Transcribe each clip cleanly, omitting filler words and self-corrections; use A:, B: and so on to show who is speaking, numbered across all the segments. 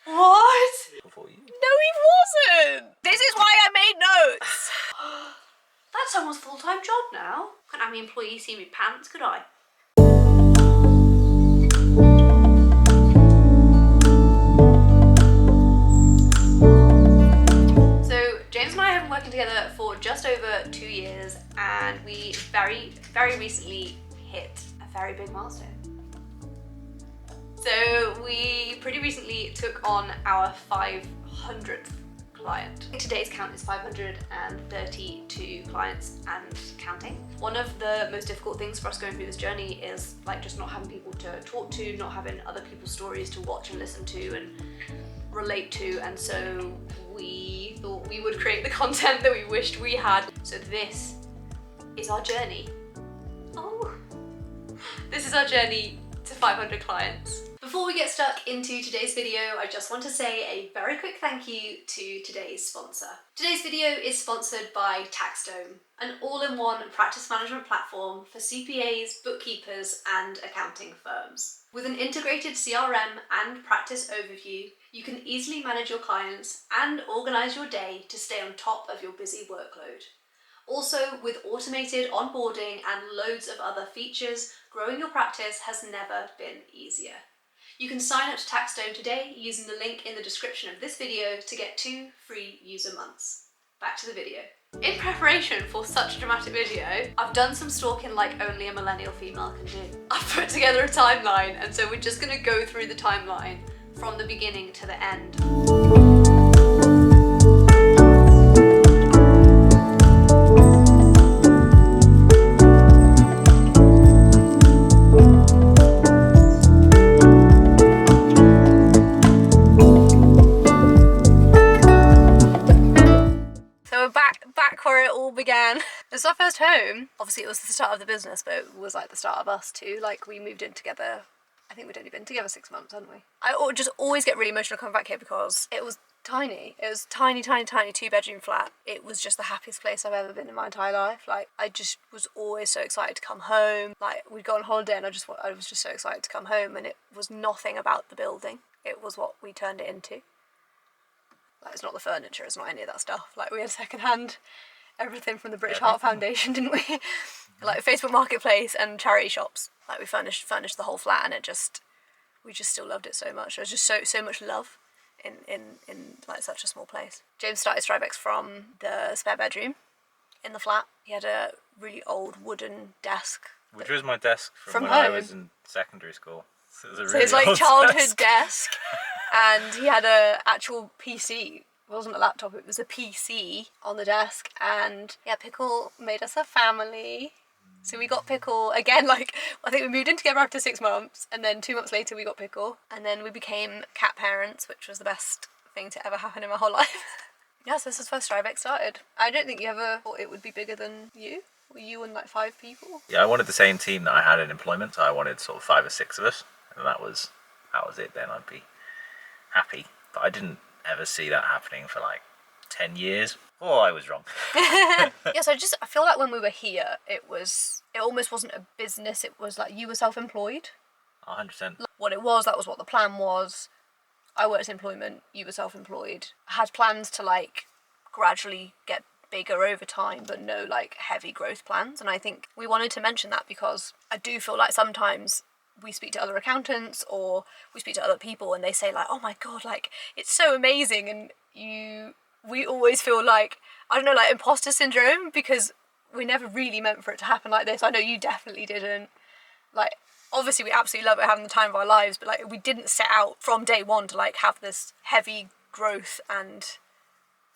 A: What?
B: Before you.
A: No, he wasn't. This is why I made notes. That's someone's full-time job now. Couldn't have my employees see me pants, could I? So James and I have been working together for just over 2 years, and we very recently hit a very big milestone. So we pretty recently took on our 500th client. Today's count is 532 clients and counting. One of the most difficult things for us going through this journey is like just not having people to talk to, not having other people's stories to watch and listen to and relate to, and so we thought we would create the content that we wished we had. So this is our journey. Oh, this is our journey to 500 clients. Before we get stuck into today's video, I just want to say a very quick thank you to today's sponsor. Today's video is sponsored by TaxDome, an all-in-one practice management platform for CPAs, bookkeepers, and accounting firms. With an integrated CRM and practice overview, you can easily manage your clients and organize your day to stay on top of your busy workload. Also, with automated onboarding and loads of other features, growing your practice has never been easier. You can sign up to TaxDome today using the link in the description of this video to get 2 free user months. Back to the video. In preparation for such a dramatic video, I've done some stalking like only a millennial female can do. I've put together a timeline, and so we're just going to go through the timeline from the beginning to the end. Where it all began. It was our first home. Obviously it was the start of the business, but it was like the start of us too. Like we moved in together. I think we'd only been together 6 months, hadn't we? I just always get really emotional coming back here because it was tiny. It was tiny 2-bedroom flat. It was just the happiest place I've ever been in my entire life. Like I just was always so excited to come home. Like we'd go on holiday and I was just so excited to come home, and it was nothing about the building. It was what we turned it into. Like it's not the furniture, it's not any of that stuff. Like we had secondhand everything from the British Heart Foundation, didn't we? Like Facebook Marketplace and charity shops. Like we furnished the whole flat, and we just still loved it so much. There was just so much love in like such a small place. James started Strivex from the spare bedroom in the flat. He had a really old wooden desk,
B: which was my desk from when
A: home.
B: I was in secondary school. So it was a really
A: so his like
B: old
A: childhood desk, and he had a actual PC. It wasn't a laptop, it was a PC on the desk, and yeah, Pickle made us a family. So we got Pickle again, like I think we moved in together after 6 months, and then 2 months later we got Pickle, and then we became cat parents, which was the best thing to ever happen in my whole life. Yeah, so this is where Strivex started. I don't think you ever thought it would be bigger than you. Were you and like 5 people?
B: Yeah, I wanted the same team that I had in employment, so I wanted sort of 5 or 6 of us, and that was it. Then I'd be happy, but I didn't ever see that happening for like 10 years. Oh, I was wrong.
A: Yeah, so I feel like when we were here, it almost wasn't a business, it was like you were self-employed.
B: 100%.
A: What it was, that was what the plan was. I worked in employment, you were self-employed. I had plans to like gradually get bigger over time, but no like heavy growth plans. And I think we wanted to mention that because I do feel like sometimes we speak to other accountants or we speak to other people and they say like, oh my god, like it's so amazing, and we always feel like, I don't know, like imposter syndrome, because we never really meant for it to happen like this. I know you definitely didn't. Like obviously we absolutely love it, having the time of our lives, but like we didn't set out from day one to like have this heavy growth and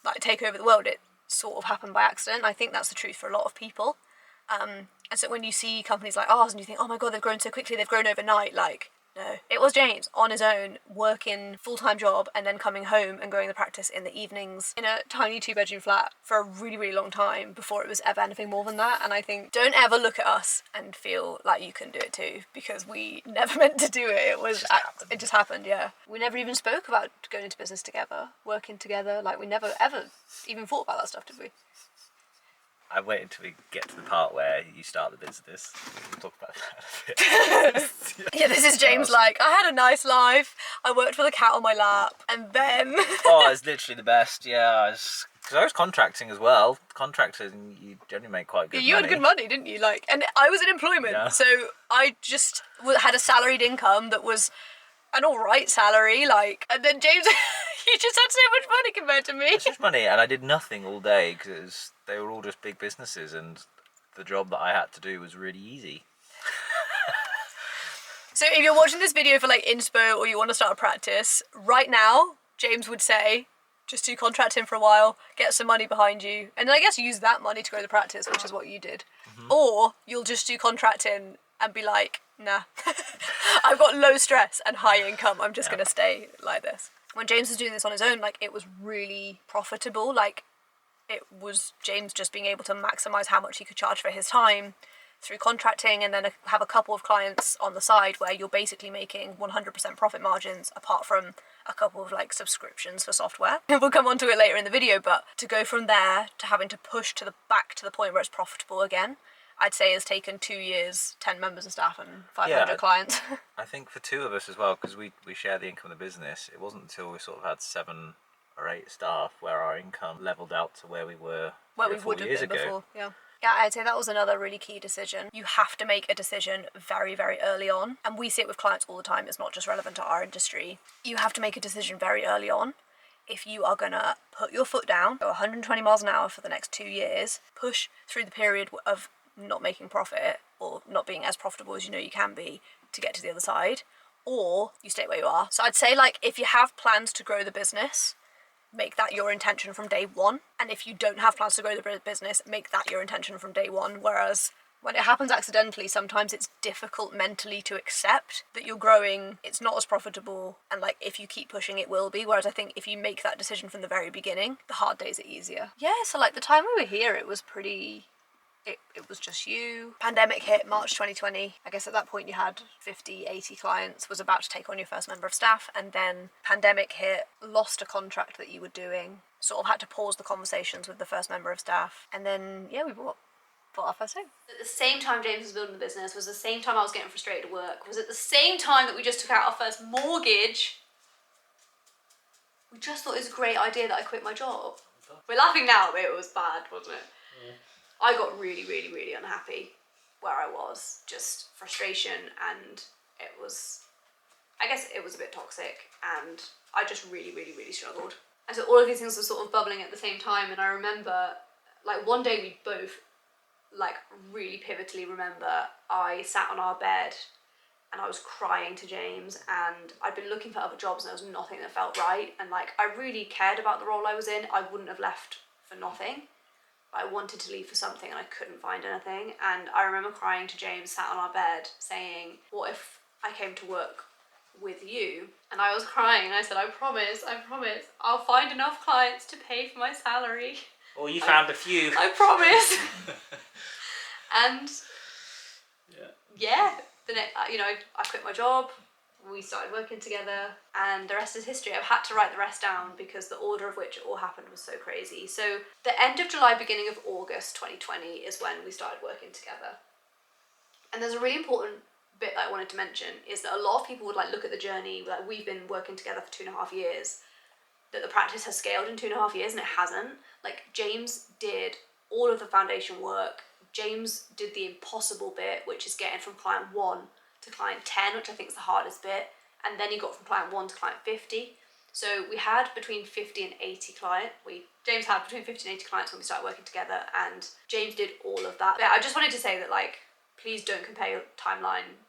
A: like take over the world. It sort of happened by accident. I think that's the truth for a lot of people. And so when you see companies like ours and you think, oh my god, they've grown so quickly, they've grown overnight, like, no. It was James on his own, working full-time job and then coming home and growing the practice in the evenings in a tiny 2-bedroom flat for a really, really long time before it was ever anything more than that. And I think, don't ever look at us and feel like you can do it too, because we never meant to do it. It just happened, yeah. We never even spoke about going into business together, working together. Like we never ever even thought about that stuff, did we?
B: I waited until we get to the part where you start the business. We'll talk about that a bit.
C: Yeah, this is James. Like, I had a nice life. I worked with a cat on my lap, and then.
B: Oh, it's literally the best. Yeah, because I was contracting as well. Contracting, you generally make quite good money.
C: You had good money, didn't you? Like, and I was in employment,
B: Yeah.
C: so I just had a salaried income that was an alright salary. Like, and then James, you just had so much money compared to me.
B: It's just money, and I did nothing all day because they were all just big businesses, and the job that I had to do was really easy.
C: So if you're watching this video for like inspo or you want to start a practice, right now, James would say, just do contract in for a while, get some money behind you, and then I guess use that money to grow the practice, which is what you did. Or you'll just do contract in and be like, nah, I've got low stress and high income, I'm just gonna stay like this. When James was doing this on his own, like, it was really profitable. Like, it was James just being able to maximize how much he could charge for his time through contracting, and then have a couple of clients on the side where you're basically making 100% profit margins, apart from a couple of like subscriptions for software. We'll come on to it later in the video, but to go from there to having to push to the back to the point where it's profitable again, I'd say has taken 2 years, 10 members of staff and 500 clients.
B: I think for two of us as well, because we share the income of the business, it wasn't until we sort of had 7 or 8 staff where our income leveled out to where we were
C: Where
B: 3
C: we
B: or 4
C: would have
B: years
C: been
B: ago.
C: before, yeah. Yeah, I'd say that was another really key decision. You have to make a decision very, very early on. And we see it with clients all the time. It's not just relevant to our industry. You have to make a decision very early on. If you are going to put your foot down, go 120 miles an hour for the next 2 years, push through the period of not making profit or not being as profitable as you know you can be to get to the other side, or you stay where you are. So I'd say, like, if you have plans to grow the business, make that your intention from day one. And if you don't have plans to grow the business, make that your intention from day one. Whereas when it happens accidentally, sometimes it's difficult mentally to accept that you're growing, it's not as profitable, and like, if you keep pushing, it will be. Whereas I think if you make that decision from the very beginning, the hard days are easier. Yeah, so like the time we were here, it was pretty... It was just you. Pandemic hit March 2020. I guess at that point you had 50, 80 clients, was about to take on your first member of staff, and then pandemic hit, lost a contract that you were doing, sort of had to pause the conversations with the first member of staff, and then, yeah, we bought our first home.
A: At the same time James was building the business, was the same time I was getting frustrated at work, was at the same time that we just took out our first mortgage. We just thought it was a great idea that I quit my job. We're laughing now, but it was bad, wasn't it? Yeah. I got really, really, really unhappy where I was. Just frustration, and it was, I guess it was a bit toxic, and I just really, really, really struggled. And so all of these things were sort of bubbling at the same time, and I remember, like, one day we both, like, really pivotally remember, I sat on our bed and I was crying to James, and I'd been looking for other jobs and there was nothing that felt right, and like, I really cared about the role I was in. I wouldn't have left for nothing. I wanted to leave for something and I couldn't find anything. And I remember crying to James, sat on our bed, saying, what if I came to work with you? And I was crying and I said, I promise, I'll find enough clients to pay for my salary.
B: Well, you found a few.
A: I promise. And yeah, then I quit my job. We started working together, and the rest is history. I've had to write the rest down because the order of which it all happened was so crazy. So the end of July, beginning of August 2020 is when we started working together. And there's a really important bit that I wanted to mention, is that a lot of people would like look at the journey, like, we've been working together for 2.5 years, that the practice has scaled in 2.5 years, and it hasn't. Like, James did all of the foundation work. James did the impossible bit, which is getting from client 1 to client 10, which I think is the hardest bit, and then he got from client 1 to client 50. So we had between 50 and 80 clients. James had between 50 and 80 clients when we started working together, and James did all of that. But I just wanted to say that, like, please don't compare your timeline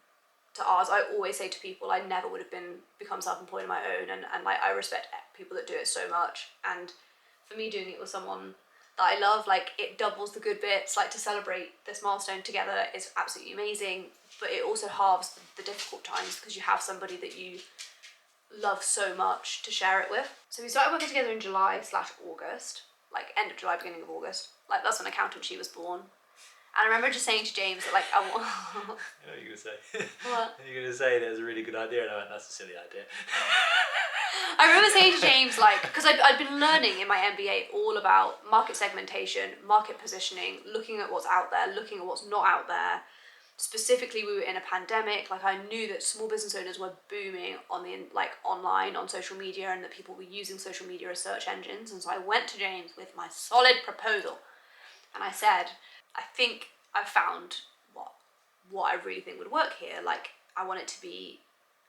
A: to ours. I always say to people, I never would have become self-employed on my own, and like, I respect people that do it so much. And for me, doing it with someone that I love, like, it doubles the good bits. Like, to celebrate this milestone together is absolutely amazing, but it also halves the difficult times because you have somebody that you love so much to share it with. So we started working together in July/August, like end of July, beginning of August. Like, that's when accountancy was born. And I remember just saying to James that, like, I want...
B: You know what you're going to say?
A: What?
B: You're going to say that was a really good idea, and I went, that's a silly idea.
A: I remember saying to James, like, because I'd been learning in my MBA all about market segmentation, market positioning, looking at what's out there, looking at what's not out there. Specifically, we were in a pandemic. Like, I knew that small business owners were booming on the online on social media, and that people were using social media as search engines. And so I went to James with my solid proposal, and I said, I think I've found what I really think would work here. Like, I want it to be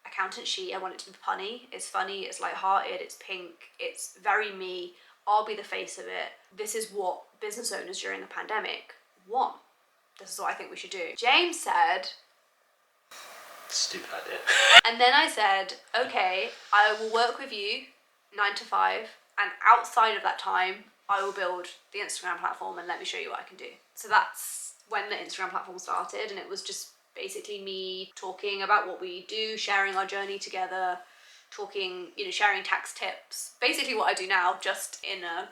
A: accountancy. I want it to be punny. It's funny. It's lighthearted. It's pink. It's very me. I'll be the face of it. This is what business owners during the pandemic want. This is what I think we should do. James said,
B: stupid idea.
A: And then I said, okay, I will work with you 9 to 5, and outside of that time, I will build the Instagram platform and let me show you what I can do. So that's when the Instagram platform started, and it was just basically me talking about what we do, sharing our journey together, talking, sharing tax tips. Basically what I do now, just in a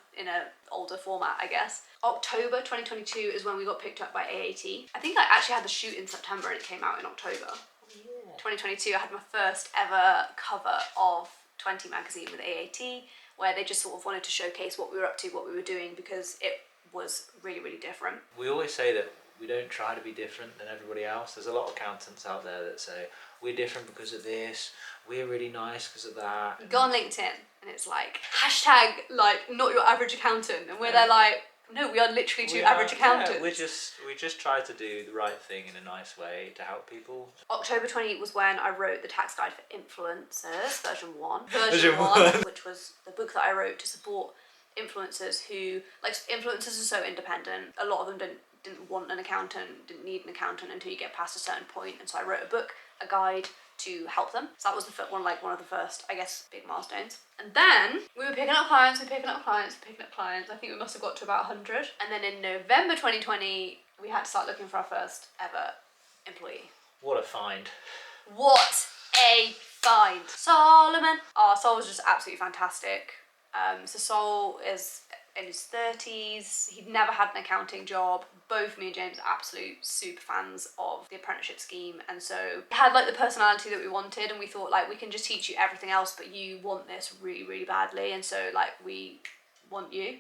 A: older format, I guess. October 2022 is when we got picked up by AAT. I think I actually had the shoot in September and it came out in October. Yeah. 2022, I had my first ever cover of 20 magazine with AAT, where they just sort of wanted to showcase what we were up to, what we were doing, because it was really, really different.
D: We always say that we don't try to be different than everybody else. There's a lot of accountants out there that say, we're different because of this, we're really nice because of that.
A: You go on LinkedIn and it's like, hashtag, like, not your average accountant. And they're like, no, we are literally two average accountants.
D: Yeah, we just try to do the right thing in a nice way to help people.
A: October 20 was when I wrote the tax guide for influencers, version 1. Version 1, which was the book that I wrote to support influencers who, like, influencers are so independent. A lot of them didn't want an accountant, didn't need an accountant until you get past a certain point. And so I wrote a book, a guide to help them. So that was one of the first, I guess, big milestones. And then we were picking up clients. I think we must have got to about 100. And then in November 2020, we had to start looking for our first ever employee.
D: What a find.
A: What a find. Solomon. Sol was just absolutely fantastic. So Sol is in his 30s. He'd never had an accounting job. Both me and James are absolute super fans of the apprenticeship scheme, and so he had like the personality that we wanted, and we thought, like, we can just teach you everything else, but you want this really, really badly, and so, like, we want you.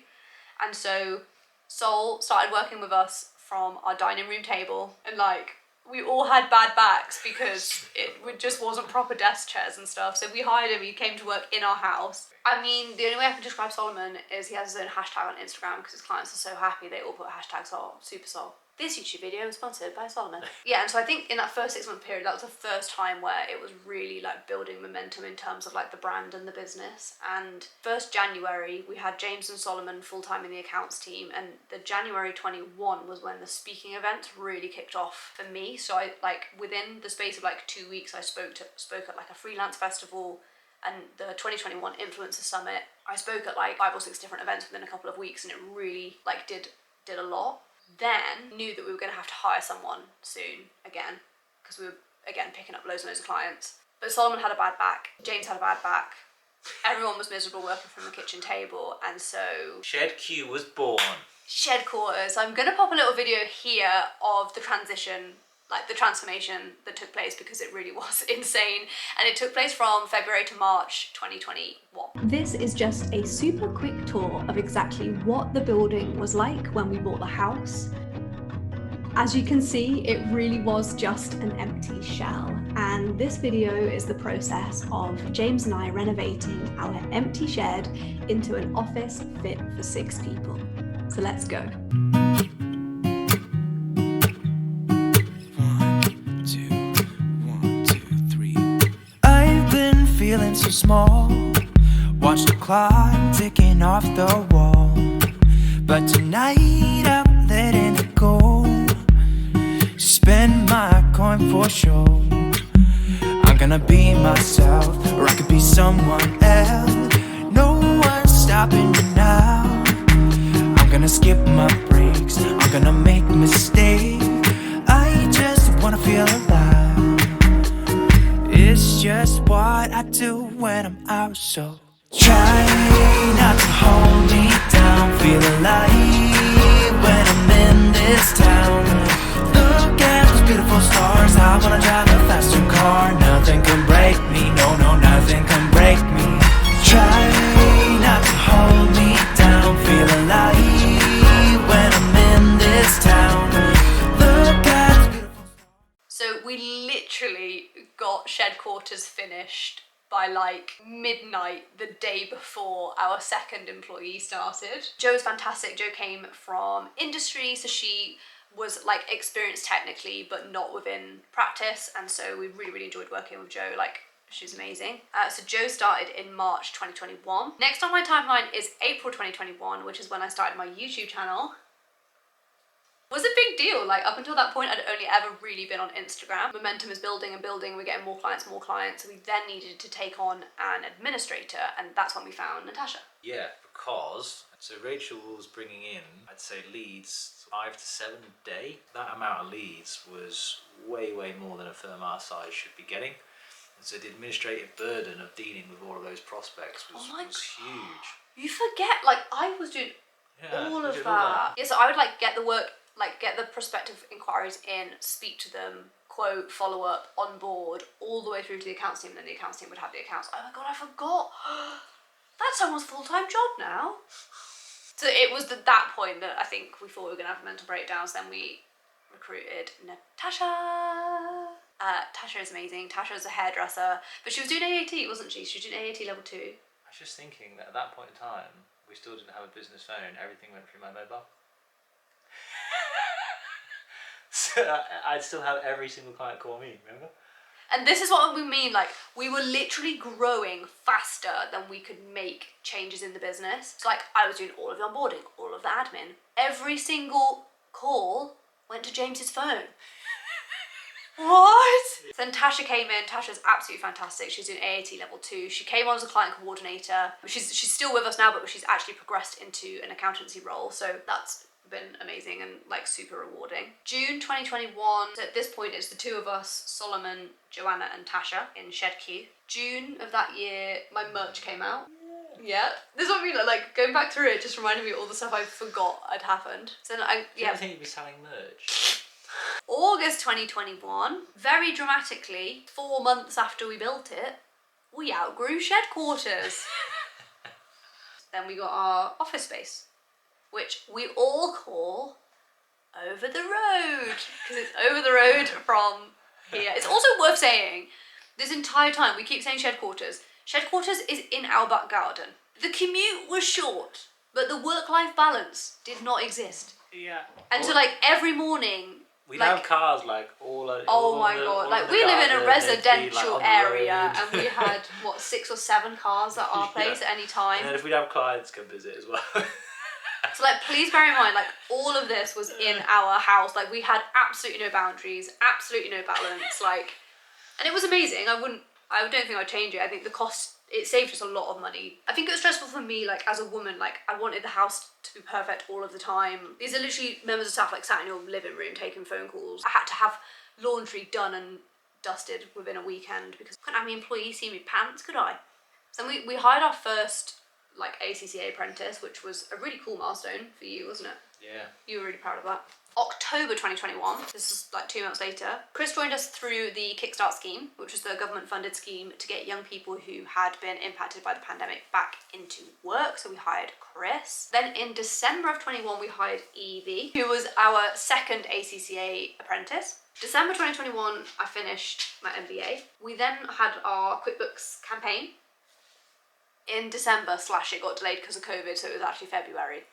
A: And so Sol started working with us from our dining room table, and, like, we all had bad backs because it just wasn't proper desk chairs and stuff. So we hired him. He came to work in our house. I mean, the only way I can describe Solomon is he has his own hashtag on Instagram because his clients are so happy they all put hashtag Sol, Super Sol. This YouTube video is sponsored by Solomon. Yeah, and so I think in that first 6-month period, that was the first time where it was really, like, building momentum in terms of, like, the brand and the business. And 1st January, we had James and Solomon full-time in the accounts team, and the January 21 was when the speaking events really kicked off for me. So I, like, within the space of, like, 2 weeks, I spoke at, like, a freelance festival and the 2021 Influencer Summit. I spoke at, like, 5 or 6 different events within a couple of weeks, and it really, like, did a lot. Then knew that we were going to have to hire someone soon again, because we were again picking up loads and loads of clients. But Solomon had a bad back, James had a bad back, everyone was miserable working from the kitchen table, and so
D: Shed Q was born.
A: Shed quarters. I'm going to pop a little video here of the transition, like the transformation that took place, because it really was insane, and it took place from February to March 2021. This is just a super quick tour of exactly what the building was like when we bought the house. As you can see, it really was just an empty shell, and this video is the process of James and I renovating our empty shed into an office fit for 6 people. So let's go.
E: Feeling so small, watch the clock ticking off the wall, but tonight I'm letting it go. Spend my coin for sure. I'm gonna be myself, or I could be someone else. No one's stopping me now. I'm gonna skip my breaks, I'm gonna make mistakes. I just wanna feel alive. It's just what I do when I'm out, so try not to hold me down. Feel alive when I'm in this town. Look at those beautiful stars. I wanna drive a faster car. Nothing can break me, no, nothing can break me.
A: got shed quarters finished by like midnight the day before our second employee started. Jo was fantastic. Jo came from industry, so she was like experienced technically but not within practice, and so we really enjoyed working with Jo. Like, she's amazing. So Jo started in March 2021. Next on my timeline is April 2021, which is when I started my YouTube channel. Was a big deal. Like, up until that point, I'd only ever really been on Instagram. Momentum is building and building. We're getting more clients. So we then needed to take on an administrator, and that's when we found Natasha.
D: Yeah, because so Rachel was bringing in, I'd say, leads 5 to 7 a day. That amount of leads was way more than a firm our size should be getting. And so the administrative burden of dealing with all of those prospects was huge.
A: You forget, like, I was doing all of that. Yeah, so I would like get the work, like get the prospective inquiries in, speak to them, quote, follow up, on board, all the way through to the accounts team, and then the accounts team would have the accounts. Oh my god, I forgot. That's someone's full-time job now. So it was at that point that I think we thought we were going to have mental breakdowns. Then we recruited Natasha. Tasha is amazing. Tasha is a hairdresser, but she was doing AAT, wasn't she? She was doing AAT level 2.
D: I was just thinking that at that point in time, we still didn't have a business phone. Everything went through my mobile. So I'd still have every single client call me, remember?
A: And this is what we mean, like, we were literally growing faster than we could make changes in the business. So, like, I was doing all of the onboarding, all of the admin. Every single call went to James's phone. What? Then Tasha came in. Tasha's absolutely fantastic. She's doing AAT level 2. She came on as a client coordinator. She's still with us now, but she's actually progressed into an accountancy role. So that's been amazing and like super rewarding. June 2021, so at this point it's the two of us, Solomon, Joanna and Tasha in ShedQ. June of that year, my merch came out. Yeah, this is what I mean, like going back through it just reminded me of all the stuff I forgot had happened. So I
D: think you'd be selling merch.
A: August 2021, very dramatically, 4 months after we built it, we outgrew shed quarters. Then we got our office space, which we all call over the road, because it's over the road from here. It's also worth saying, this entire time we keep saying shed quarters. Shed quarters is in our back garden. The commute was short, but the work-life balance did not exist.
D: Yeah.
A: And so like every morning,
D: we'd
A: like,
D: have cars like all over.
A: Oh my god, like we live in a residential area and we had, what, 6 or 7 cars at our place at any time.
D: And then if we'd have clients come visit as well.
A: So like, please bear in mind, like all of this was in our house. Like we had absolutely no boundaries, absolutely no balance, like, and it was amazing. I don't think I'd change it. I think the cost, it saved us a lot of money. I think it was stressful for me, like as a woman, like I wanted the house to be perfect all of the time. These are literally members of staff like sat in your living room taking phone calls. I had to have laundry done and dusted within a weekend because I couldn't have my employees see me pants, could I? So then we hired our first like ACCA apprentice, which was a really cool milestone for you, wasn't it?
D: Yeah.
A: You were really proud of that. October 2021, this is like 2 months later, Chris joined us through the Kickstart scheme, which was the government funded scheme to get young people who had been impacted by the pandemic back into work. So we hired Chris. Then in December of 21, we hired Evie, who was our second ACCA apprentice. December 2021, I finished my MBA. We then had our QuickBooks campaign. In December / it got delayed because of COVID, so it was actually February.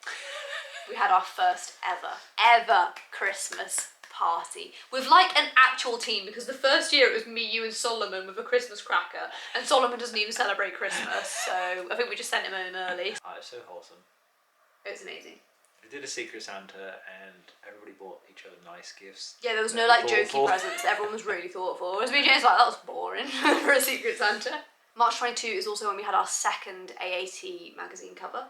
A: We had our first ever Christmas party with like an actual team, because the first year it was me, you and Solomon with a Christmas cracker, and Solomon doesn't even celebrate Christmas, so I think we just sent him home early.
D: Oh, it's so wholesome.
A: It was amazing.
D: We did a Secret Santa and everybody bought each other nice gifts.
A: Yeah, there was no like jokey presents, everyone was really thoughtful. Whereas me and James like, that was boring for a Secret Santa. March 22 is also when we had our second AAT magazine cover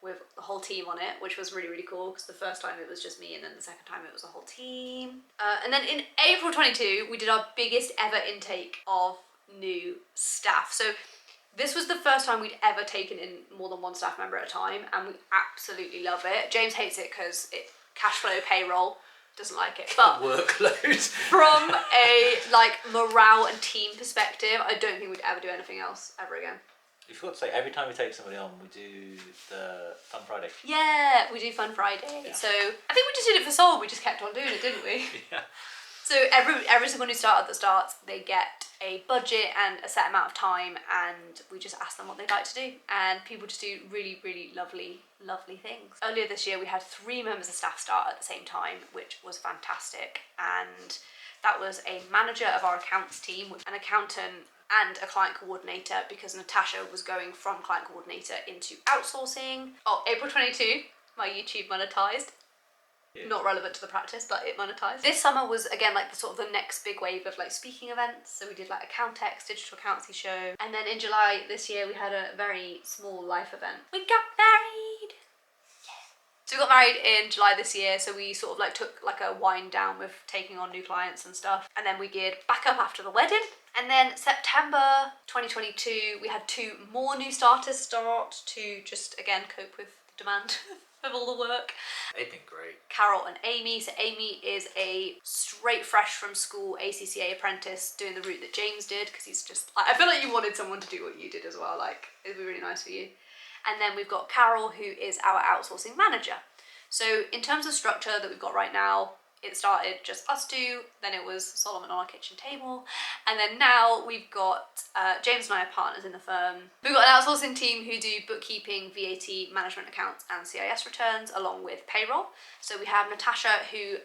A: with the whole team on it, which was really cool, because the first time it was just me and then the second time it was a whole team. And then in April 22 we did our biggest ever intake of new staff. So this was the first time we'd ever taken in more than one staff member at a time, and we absolutely love it. James hates it because it cash flow payroll, doesn't like it, but
D: workload.
A: From a like morale and team perspective, I don't think we'd ever do anything else ever again.
D: You forgot to say, every time we take somebody on, we do the Fun Friday.
A: Yeah, we do Fun Friday.
D: Yeah.
A: So I think we just did it for Sol. We just kept on doing it, didn't we?
D: Yeah.
A: So every single new starter that starts, they get a budget and a set amount of time, and we just ask them what they'd like to do, and people just do really, really lovely things. Earlier this year we had 3 members of staff start at the same time, which was fantastic, and that was a manager of our accounts team, an accountant, and a client coordinator, because Natasha was going from client coordinator into outsourcing. Oh, April 22, my YouTube monetized. Not relevant to the practice, but it monetized. This summer was again like the sort of the next big wave of like speaking events. So we did like Accountex, digital accountancy show, and then in July this year we had a very small life event. We got married. So we got married in July this year, so we sort of like took like a wind down with taking on new clients and stuff, and then we geared back up after the wedding. And then September 2022 we had 2 more new starters start to just again cope with the demand of all the work.
D: They've been great.
A: Carol and Amy. So Amy is a straight fresh from school ACCA apprentice doing the route that James did, because he's just, I feel like you wanted someone to do what you did as well, like it'd be really nice for you. And then we've got Carol, who is our outsourcing manager. So in terms of structure that we've got right now, it started just us 2, then it was Solomon on our kitchen table, and then now we've got James and I are partners in the firm. We've got an outsourcing team who do bookkeeping, VAT, management accounts and CIS returns, along with payroll. So we have Natasha, who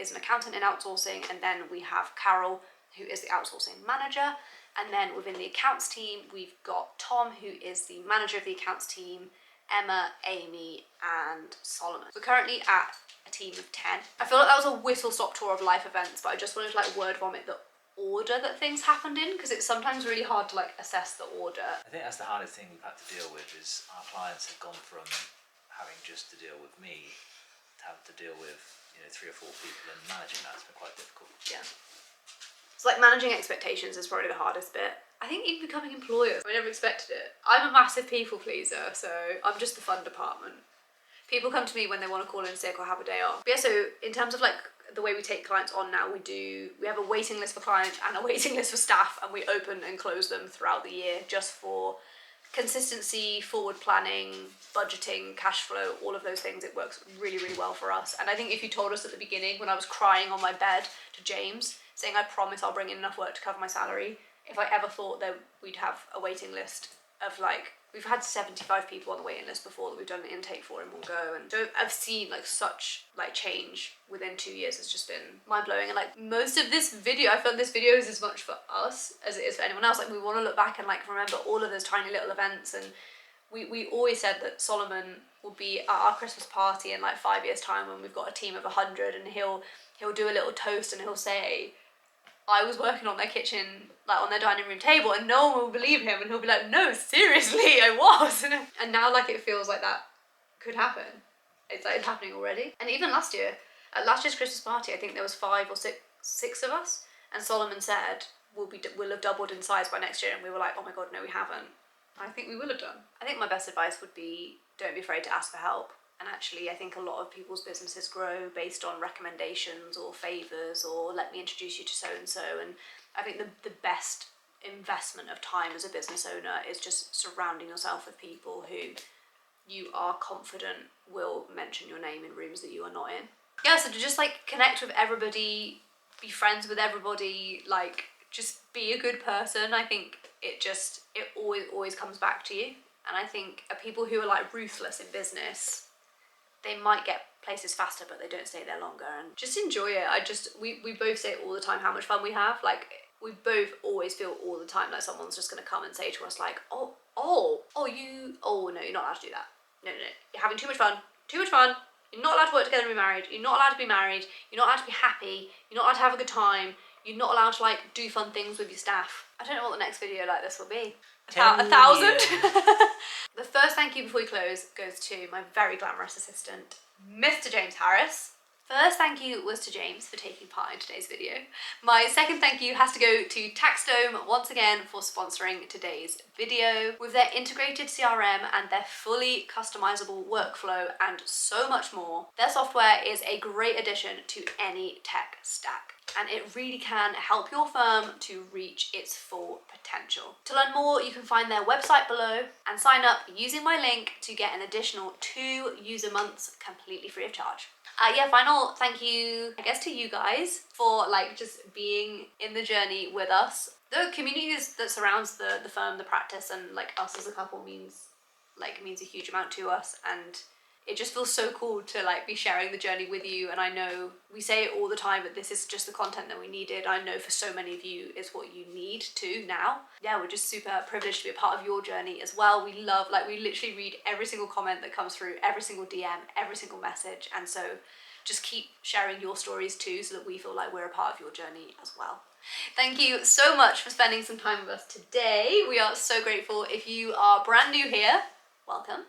A: is an accountant in outsourcing, and then we have Carol, who is the outsourcing manager. And then within the accounts team, we've got Tom, who is the manager of the accounts team, Emma, Amy and Solomon. We're currently at a team of 10. I feel like that was a whistle-stop tour of life events, but I just wanted to like word vomit the order that things happened in, because it's sometimes really hard to like assess the order.
D: I think that's the hardest thing we've had to deal with, is our clients have gone from having just to deal with me to having to deal with 3 or 4 people, and managing that's been quite difficult.
A: Yeah. It's like managing expectations is probably the hardest bit. I think even becoming employers, I never expected it. I'm a massive people pleaser, so I'm just the fun department. People come to me when they want to call in sick or have a day off. But yeah, so in terms of like the way we take clients on now, we have a waiting list for clients and a waiting list for staff, and we open and close them throughout the year just for consistency, forward planning, budgeting, cash flow, all of those things. It works really, really well for us. And I think if you told us at the beginning, when I was crying on my bed to James, saying I promise I'll bring in enough work to cover my salary, if I ever thought that we'd have a waiting list of like, we've had 75 people on the waiting list before that we've done an intake for in one go, and so I've seen like such like change within 2 years. It's just been mind-blowing. And like most of this video, I feel like this video is as much for us as it is for anyone else. Like we want to look back and like remember all of those tiny little events, and we always said that Solomon will be at our Christmas party in like 5 years time when we've got a team of 100, and he'll do a little toast and he'll say, I was working on their kitchen, like on their dining room table, and no one will believe him, and he'll be like, no, seriously, I was. And now like it feels like that could happen. It's like it's happening already. And even last year, at last year's Christmas party, I think there was 5 or 6 of us, and Solomon said, we'll have doubled in size by next year, and we were like, oh my god, no we haven't. I think we will have done. I think my best advice would be, don't be afraid to ask for help. And actually, I think a lot of people's businesses grow based on recommendations or favours, or let me introduce you to so-and-so. And I think the best investment of time as a business owner is just surrounding yourself with people who you are confident will mention your name in rooms that you are not in. Yeah, so to just like connect with everybody, be friends with everybody, like just be a good person. I think it always comes back to you. And I think people who are like ruthless in business, they might get places faster, but they don't stay there longer. And just enjoy it. We both say it all the time how much fun we have. Like we both always feel all the time like someone's just gonna come and say to us like, no, you're not allowed to do that. No, you're having too much fun. You're not allowed to work together and be married. You're not allowed to be married. You're not allowed to be happy. You're not allowed to have a good time. You're not allowed to like do fun things with your staff. I don't know what the next video like this will be. 1,000. The first thank you before we close goes to my very glamorous assistant, Mr. James Harris. First thank you was to James for taking part in today's video. My second thank you has to go to TaxDome once again for sponsoring today's video. With their integrated CRM and their fully customizable workflow and so much more, their software is a great addition to any tech stack, and it really can help your firm to reach its full potential. To learn more, you can find their website below and sign up using my link to get an additional 2 user months completely free of charge. Yeah, final thank you, I guess, to you guys for like just being in the journey with us. The community that surrounds the firm, the practice, and like us as a couple means a huge amount to us, and it just feels so cool to like be sharing the journey with you. And I know we say it all the time, but this is just the content that we needed. I know for so many of you it's what you need to now. Yeah, we're just super privileged to be a part of your journey as well. We love, like, we literally read every single comment that comes through, every single DM, every single message, and so just keep sharing your stories too, so that we feel like we're a part of your journey as well. Thank you so much for spending some time with us today. We are so grateful. If you are brand new here, welcome.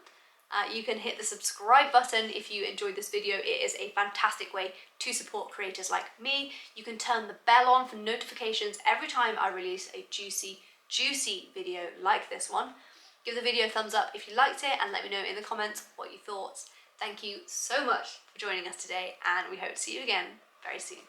A: You can hit the subscribe button if you enjoyed this video. It is a fantastic way to support creators like me. You can turn the bell on for notifications every time I release a juicy video like this one. Give the video a thumbs up if you liked it, and let me know in the comments what you thought. Thank you so much for joining us today, and we hope to see you again very soon.